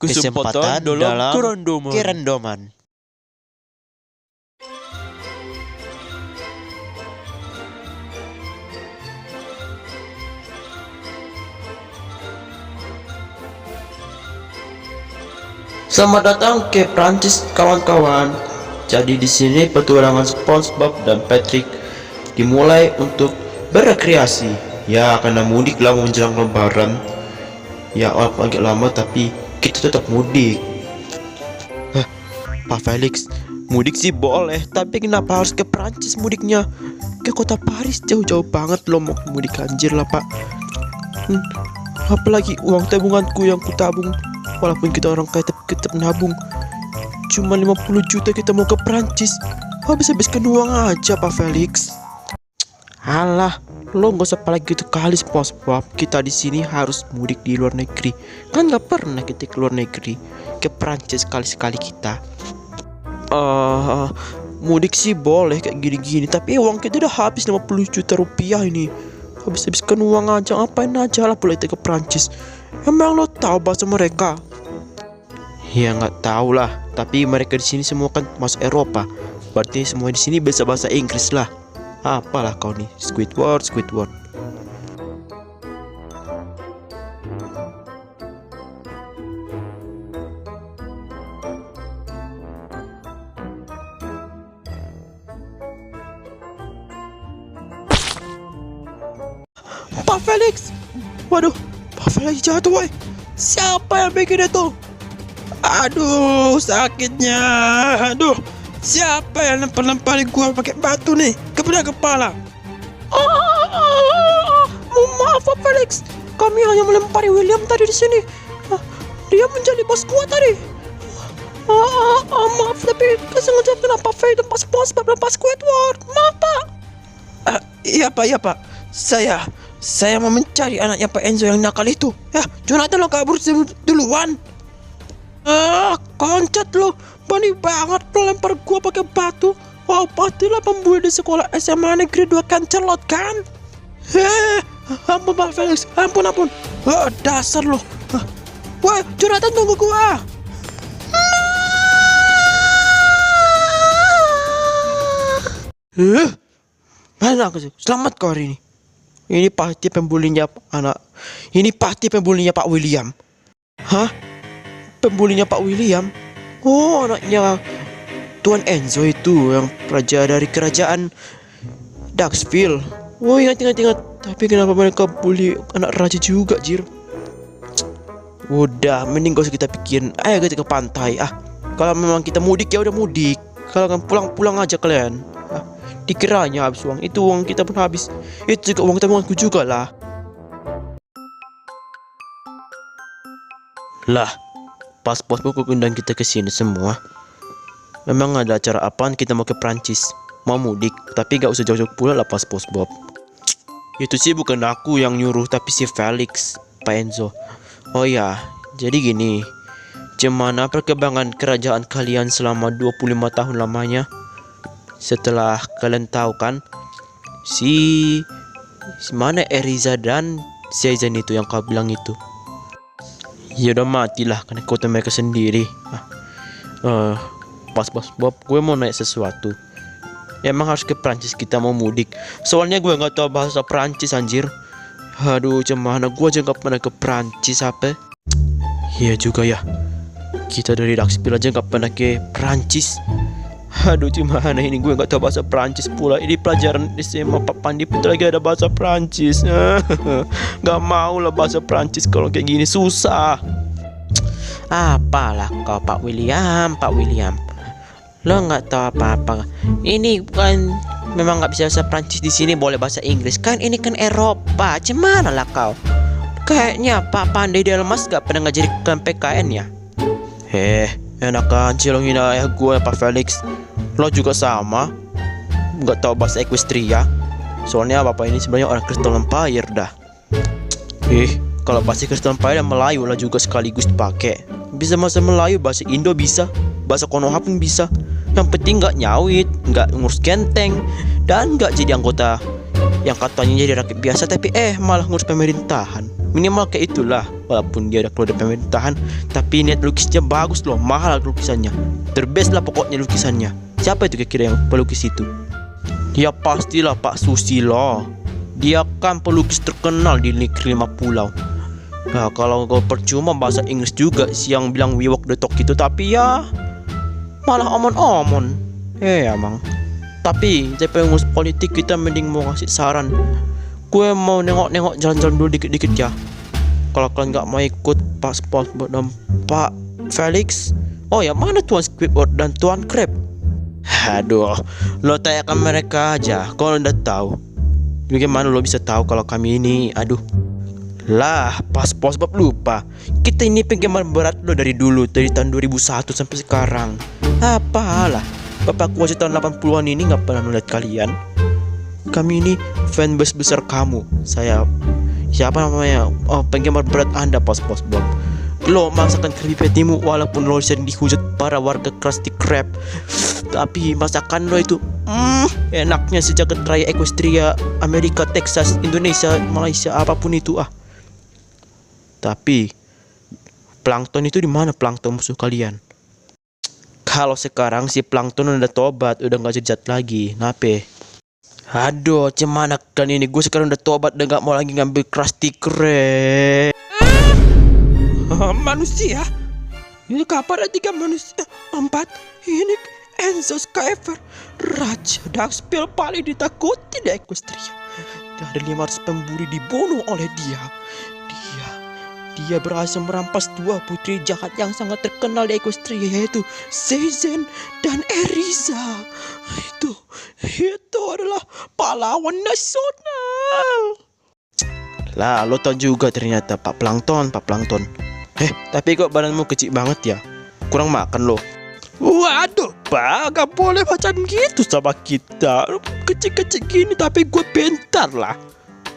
Kesempatan dalam kerandoman. Selamat datang ke Prancis kawan-kawan. Jadi di sini petualangan SpongeBob dan Patrick dimulai untuk berekreasi. Ya karena mudik lah menjelang Lebaran. Ya walaupun agak lama tapi kita tetap mudik. Pak Felix, mudik sih boleh, tapi kenapa harus ke Prancis mudiknya? Ke kota Paris jauh-jauh banget loh mau mudik, anjir lah Pak. Apalagi uang tabunganku yang kutabung, walaupun kita orang kaya tetap nabung. Cuma 50 juta kita mau ke Prancis, habis-habiskan uang aja Pak Felix. Alah, lo nggak usah apalagi gitu kali SpongeBob. Kita di sini harus mudik di luar negeri. Kan nggak pernah kita ke luar negeri, ke Prancis sekali-sekali kita. Mudik sih boleh kayak gini-gini, tapi uang kita udah habis 50 juta rupiah ini. Habis-habiskan uang aja, ngapain aja lah boleh kita ke Prancis. Emang lo tahu bahasa mereka? Ya nggak tahu lah, tapi mereka di sini semua kan masuk Eropa. Berarti semua di sini bisa bahasa Inggris lah. Apalah kau nih, Squidward. Pak Felix, waduh, Pak Felix jatuh woy. Siapa yang bikin itu? Aduh, sakitnya. Aduh, siapa yang lempar-lemparin gua pakai batu nih ke kepala? Maaf Pak Felix, kami hanya melempari William tadi di sini. Dia menjadi bos gua tadi. Maaf, tapi kesengaja kenapa Felix dan Pak SpongeBob dan Pak Squidward? Maaf Pak. Iya Pak. Saya mau mencari anaknya Pak Enzo yang nakal itu. Ya, Jonathan lo kabur duluan. Koncet lo, berani banget lo lempar gua pakai batu. Wow, pastilah pembuli di sekolah SMA Negeri 2 Cancelot kan? Ampun Pak Felix, ampun. Dasar lo. Woi, Jonathan tunggu gua. Mana aku sih? Selamat kau hari ini. Ini pasti pembulinya Pak William. Hah? Pembulinya Pak William? Oh, anaknya Tuan Enzo itu yang raja dari kerajaan Duxville. Oh, ingat. Tapi kenapa mereka bully anak raja juga, jir? Udah, mending gak usah kita pikirin. Ayo kita ke pantai. Kalau memang kita mudik ya udah mudik. Kalau kan pulang aja kalian. Dikiranya habis uang, itu uang kita pun habis. Itu juga uang tabunganku juga lah. Lah, pas bosku undang kita ke sini semua. Memang ada acara apaan kita mau ke Prancis? Mau mudik, tapi gak usah jauh-jauh pula lah pas Bob. Itu sih bukan aku yang nyuruh, tapi si Felix, Pak Enzo. Oh ya, jadi gini. Gimana perkembangan kerajaan kalian selama 25 tahun lamanya? Setelah kalian tahu kan, si mana Eriza dan Zaizan itu yang kau bilang itu. Ya udah matilah karena kota mereka sendiri. Pas Bob, gue mau nanya sesuatu. Emang harus ke Prancis kita mau mudik? Soalnya gue nggak tahu bahasa Prancis anjir. Aduh, gimana gue aja nggak pernah ke Prancis apa? Iya juga ya. Kita dari Duxville aja nggak pernah ke Prancis. Aduh, gimana ini gue nggak tahu bahasa Prancis pula. Ini pelajaran SMA Pak Pandi Putra lagi ada bahasa Prancis. Nggak mau lah bahasa Prancis kalau kayak gini susah. Apalah kau Pak William. Lo nggak tahu apa-apa. Ini bukan memang nggak bisa bahasa Prancis di sini, boleh bahasa Inggris kan? Ini kan Eropa. Gimana lah kau? Kayaknya Pak Pandai Delmas nggak pernah ngajarin PKN ya? Enak aja lo hina ayah gue Pak Felix. Lo juga sama, nggak tahu bahasa Equestria. Soalnya bapak ini sebenarnya orang Crystal Empire dah. Kalau bahasa Crystal Empire dan Melayu lah juga sekaligus dipakai. Bisa bahasa Melayu, bahasa Indo bisa, bahasa Konoha pun bisa. Yang penting nggak nyawit, nggak ngurus genteng, dan nggak jadi anggota yang katanya jadi rakyat biasa tapi malah ngurus pemerintahan. Minimal kayak itulah. Walaupun dia udah keluar dari pemerintahan, tapi niat lukisnya bagus loh, mahal lukisannya. Terbest lah pokoknya lukisannya. Siapa itu kira-kira yang pelukis itu? Ya pastilah Pak Susilo. Dia kan pelukis terkenal di negeri 5 pulau. Nah kalau kau percuma bahasa Inggris juga yang bilang we walk the talk gitu, tapi ya malah omon-omon. Emang. Tapi saya pengurus politik, kita mending mau ngasih saran. Gue mau nengok-nengok jalan-jalan dulu dikit-dikit ya. Kalau kalian nggak mau ikut Pak SpongeBob dan Pak Felix, oh ya mana Tuan Squidward dan Tuan Crab? Aduh, lo tanyakan mereka aja. Kalau udah tahu, bagaimana lo bisa tahu kalau kami ini? Aduh, lah Pak SpongeBob lupa. Kita ini penggemar berat lo dari dulu, dari tahun 2001 sampai sekarang. Apalah, bapakku aja tahun 80-an ini nggak pernah melihat kalian. Kami ini fanbase besar kamu. Saya siapa namanya? Oh, penggemar berat Anda Pak SpongeBob. Lo masakan Krabby Patty-mu walaupun lo sering dihujat para warga Krusty Krab, tapi masakan lo itu enaknya sejagat raya Equestria, Amerika, Texas, Indonesia, Malaysia, apapun itu ah. Tapi Plankton itu di mana Plankton musuh kalian? Kalau sekarang si Plankton udah tobat, udah nggak jahat lagi. Nape? Aduh, cemana kan ini? Gue sekarang udah tobat, udah nggak mau lagi ngambil Krusty Krab. Manusia? Ini kapan ada 3 manusia? 4? Ini Enzo Skyver, Raja Darkspell paling ditakuti di Equestria. Dari 500 pemburu dibunuh oleh dia. Dia berhasil merampas 2 putri jahat yang sangat terkenal di Equestria, yaitu Season dan Eriza. Itu adalah pahlawan nasional. Lah, lo tau juga ternyata Pak Plankton. Tapi kok badanmu kecil banget ya? Kurang makan lo. Waduh, Pak, gak boleh macam gitu sama kita. Kecil-kecil gini tapi gue bentar lah.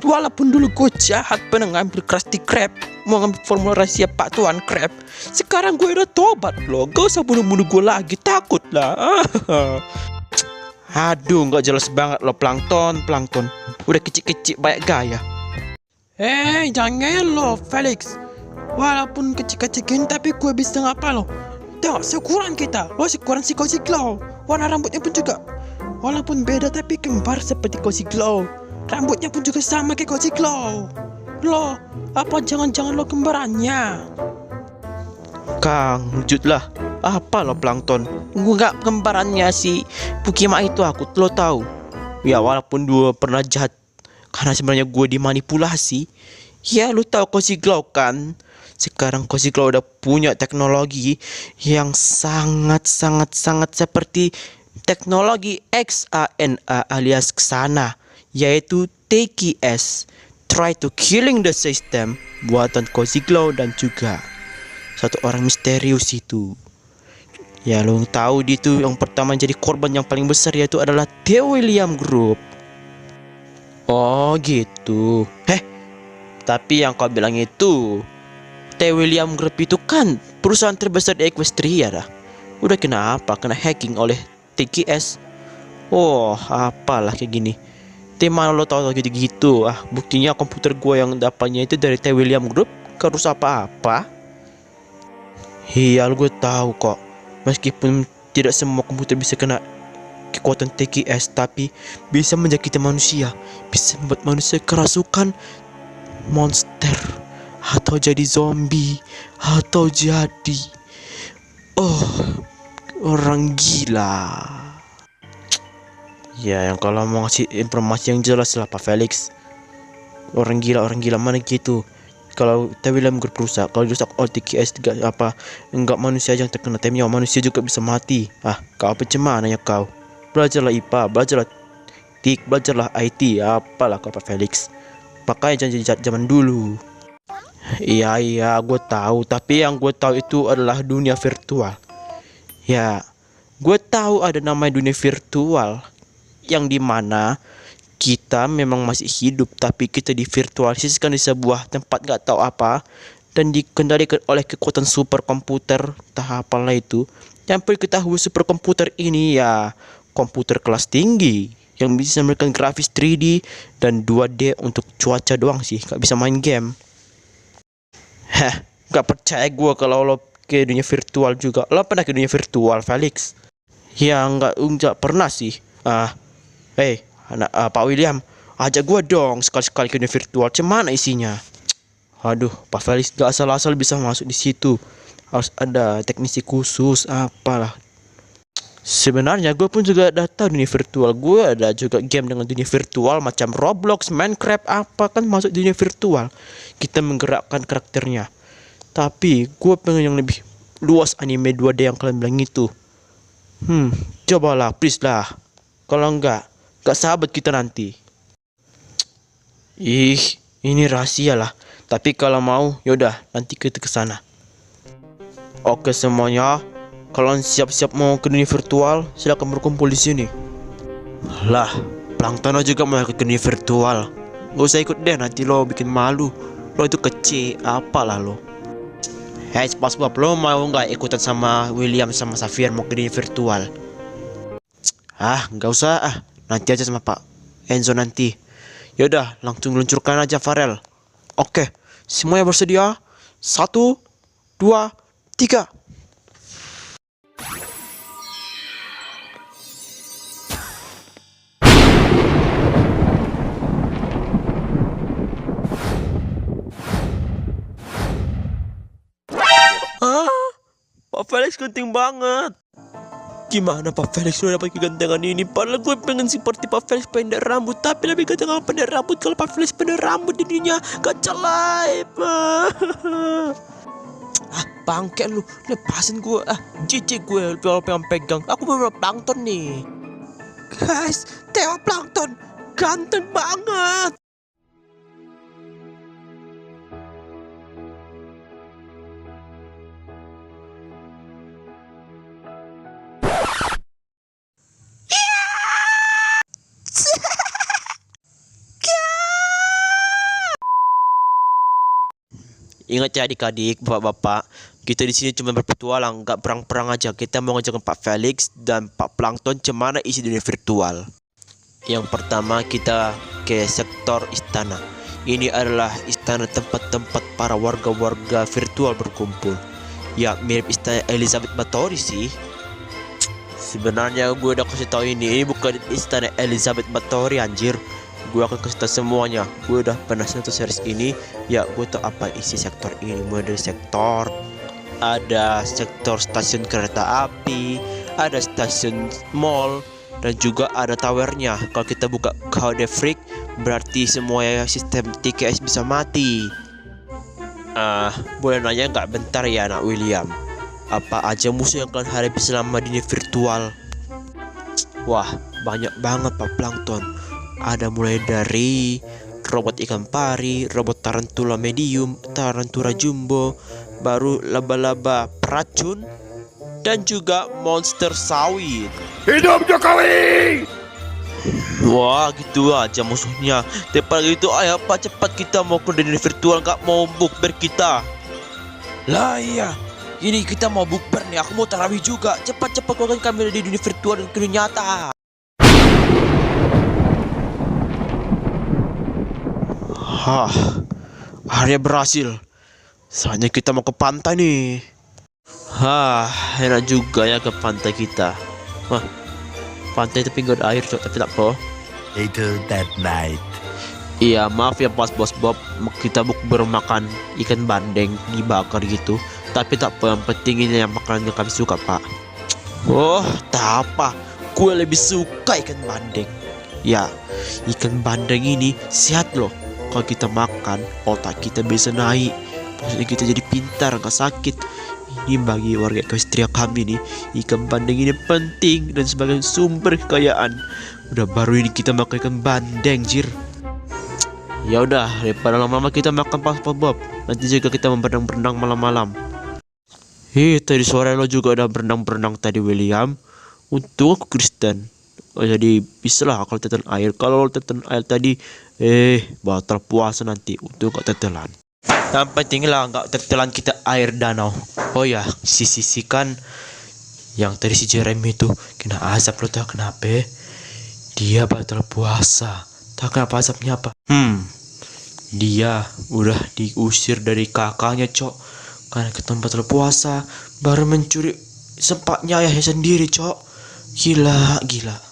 Walaupun dulu gue jahat pernah ngambil Krusty Krab, mau ngambil formula rahasia Pak Tuan Krab. Sekarang gue udah tobat loh. Gak usah bunuh-bunuh gue lagi, takut lah. Aduh, gak jelas banget lo Plankton. Udah kecil-kecil banyak gaya. Jangan lo Felix. Walaupun kecil-kecil gini tapi gue bisa ngapa lo. Tengok seukuran kita. Oh, seukuran si Cozy Glow. Warna rambutnya pun juga walaupun beda tapi kembar seperti Cozy Glow. Rambutnya pun juga sama kayak Cozy Glow. Lo, apa jangan-jangan lo kembarannya? Kang, wujudlah. Apa lo Plankton? Gue gak kembarannya si Pukima itu, aku lo tahu. Ya walaupun dua pernah jahat karena sebenarnya gue dimanipulasi. Ya lu tahu Cozy Glow kan? Sekarang Cozy Glow udah punya teknologi yang sangat seperti teknologi XANA alias Xana, yaitu TKS, Try to Killing the System, buatan Cozy Glow dan juga satu orang misterius itu. Ya lu tahu dia itu yang pertama jadi korban yang paling besar, yaitu adalah The William Group. Oh gitu. Tapi yang kau bilang itu The William Group itu kan perusahaan terbesar di Equestria dah. Udah kenapa? Kena hacking oleh TKS. Oh, apalah kayak gini. Mana lo tahu gitu-gitu? Buktinya komputer gue yang dapatnya itu dari The William Group gak rusak apa-apa. Iya, gue tahu kok. Meskipun tidak semua komputer bisa kena kekuatan TKS, tapi bisa menjangkiti manusia, bisa membuat manusia kerasukan monster, atau jadi zombie, atau jadi orang gila. Ya, yang kalau mau ngasih informasi yang jelas lah Pak Felix. Orang gila mana gitu. Kalau William Group rusak, kalau rusak TKS enggak manusia aja yang terkena, tapi manusia juga bisa mati. Kau apa cemana ya kau? Belajarlah IPA, belajarlah TIK, belajarlah IT, apalah kau Pak Felix. Pakai jangan zaman dulu. Iya, gue tahu. Tapi yang gue tahu itu adalah dunia virtual. Ya, gue tahu ada namanya dunia virtual, yang dimana kita memang masih hidup, tapi kita divirtualisasikan di sebuah tempat gak tahu apa, dan dikendalikan oleh kekuatan superkomputer, entah apalah itu. Yang perlu ketahui, superkomputer ini ya komputer kelas tinggi yang bisa memberikan grafis 3D dan 2D untuk cuaca doang sih, gak bisa main game. Hah, gak percaya gue kalau lo ke dunia virtual juga. Lo pernah ke dunia virtual, Felix? Ya enggak pernah sih. Pak William, ajak gue dong sekali-sekali ke dunia virtual. Cemana isinya? Aduh, Pak Felix gak asal-asal bisa masuk di situ. Harus ada teknisi khusus, apalah. Sebenarnya gue pun juga ada tahu dunia virtual. Gue ada juga game dengan dunia virtual macam Roblox, Minecraft, apa kan masuk dunia virtual. Kita menggerakkan karakternya. Tapi gue pengen yang lebih luas anime 2D yang kalian bilang itu. Cobalah, please lah. Kalau enggak, gak sahabat kita nanti. Ih, ini rahasia lah. Tapi kalau mau, yaudah, nanti kita ke sana. Oke semuanya, kalian siap-siap mau ke dunia virtual, silakan berkumpul di sini. Lah, Plankton juga mau ikut ke dunia virtual. Gak usah ikut deh, nanti lo bikin malu. Lo itu kecil, apalah lo. Hei SpongeBob, lo mau nggak ikutan sama William sama Xavier mau ke dunia virtual? Nggak usah, nanti aja sama Pak Enzo nanti. Yaudah, langsung luncurkan aja Farel. Oke, semuanya bersedia? 1, 2, 3. Pak Felix genting banget. Gimana Pak Felix lo dapat kegantengan ini? Padahal gue pengen seperti Pak Felix pendek rambut. Tapi lebih ganteng kalau pendek rambut. Kalau Pak Felix pendek rambut jadinya kacalai. Bangke lu. Lepasin gue. Jijik gue kalau pengen pegang. Aku bener Plankton nih. Guys, Theo Plankton ganteng banget. Ingat ya adik-adik, bapak-bapak, kita di sini cuma berpetualang, nggak perang-perang aja. Kita mau ngajakin Pak Felix dan Pak Plankton cemana isi dunia virtual. Yang pertama kita ke sektor istana. Ini adalah istana tempat-tempat para warga-warga virtual berkumpul. Ya mirip istana Elizabeth Bathory sih. Sebenarnya gue udah kasih tahu ini bukan istana Elizabeth Bathory anjir. Gue akan kasih tahu semuanya. Gue udah pernah nonton series ini. Ya gue tahu apa isi sektor ini. Mulai dari sektor, ada sektor stasiun kereta api, ada stasiun mall, dan juga ada towernya. Kalau kita buka Code Freak, berarti semua sistem TKS bisa mati. Boleh nanya nggak bentar ya anak William? Apa aja musuh yang kalian hadapi selama di dunia virtual? Wah, banyak banget Pak Plankton. Ada mulai dari robot ikan pari, robot tarantula medium, tarantula jumbo, baru laba-laba peracun, dan juga monster sawit. Hidup Jokowi! Wah, gitu aja musuhnya. Tepat gitu, ayo Pak, cepat kita mau ke dunia virtual, gak mau bukber kita. Lah iya, ini kita mau bukber nih, aku mau tarawih juga. Cepat-cepat keluarkan kami dari dunia virtual dan ke dunia nyata. Akhirnya berhasil. Saatnya kita mau ke pantai nih. Enak juga ya ke pantai kita. Pantai tapi gak ada air tapi tak apa. Later that night. Iya maaf ya bos Bob, kita bermakan ikan bandeng dibakar gitu. Tapi tak apa, yang penting ini yang makanan yang kami suka pak. Tak apa, gue lebih suka ikan bandeng. Ya, ikan bandeng ini sehat loh. Kalau kita makan, otak kita bisa naik. Maksudnya kita jadi pintar, gak sakit. Ini bagi warga Ekostria kami nih, ikan bandeng ini penting dan sebagai sumber kekayaan. Udah baru ini kita makan ikan bandeng, jir. Ya udah, daripada lama-lama kita makan pas Bob. Nanti juga kita berenang-berenang malam-malam. Tadi sore lo juga udah berenang-berenang tadi William. Untuk aku Kristen. Jadi bisa lah kalau tetelan air. Kalau tetelan air tadi batal puasa nanti. Untuk gak tetelan. Yang penting lah gak tetelan kita air danau. Oh ya, sisi kan yang tadi si Jeremy itu kena azab lo tau kenapa? Dia batal puasa. Tak kenapa azabnya apa? Dia udah diusir dari kakaknya, Cok. Karena ke tempat berpuasa baru mencuri sempatnya ayahnya sendiri, Cok. Gila.